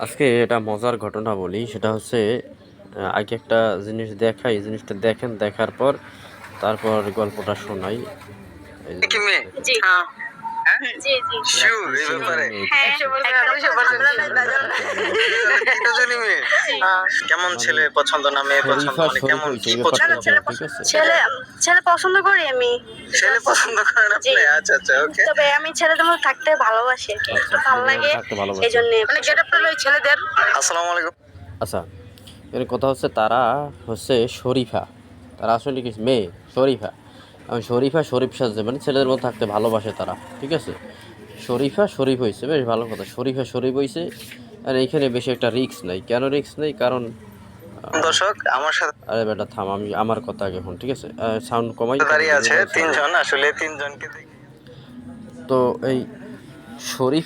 আজকে এটা মজার ঘটনা বলি, সেটা হচ্ছে আগে একটা জিনিস দেখাই, জিনিসটা দেখেন, দেখার পর তারপর গল্পটা শোনাই। এই যে কি মেয়ে? জি। হ্যাঁ। হ্যাঁ? জি, জি। শিওর এই তিনজনই ব্যাপারে? মেয়ে, হ্যাঁ, ঠিক আছে? একদম 3 জনই মেয়ে? কেমন মানে ছেলে পছন্দ না মেয়ে পছন্দ? শরীফা মানে শরীফ কেমন হয়েছে কি এই পছন্দ? ব্যাপারটা বলো, ঠিক আছে? ছেলে পছন্দ করি আমি। ছেলে পছন্দ করেন জি। আপনি? আচ্ছা, আচ্ছা, ওকে। তবে আমি ছেলেদের মধ্যে থাকতে ভালোবাসি আরকি। আচ্ছা, ভালো ছেলেদের লাগে মধ্যে থাকতে ভালোবাসে। এইজন্য মানে গেটআপটা ওই ছেলেদের। আসসালামু আলাইকুম। আচ্ছা, এর কথা হচ্ছে তারা হচ্ছে শরীফা, তারা আসলে কি মেয়ে শরীফা। আমি শরীফা শরীফ সাজছে, মানে ছেলেদের মধ্যে থাকতে ভালোবাসে তারা, ঠিক আছে? শরীফা শরীফ হয়েছে, বেশ ভালো কথা। শরীফা শরীফ হয়েছে, আর এইখানে বেশি একটা রিস্ক নাই। কেন রিস্ক নেই? কারণ দর্শক আমার সাথে আরে বেটা থাম, আমি আমার কথা আগে ফোন, ঠিক আছে? সাউন্ড কমাই, দাঁড়িয়ে আছে সাউন্ড। 3 জন। আসলে 3 জনকে দেখে তো এই শরীফ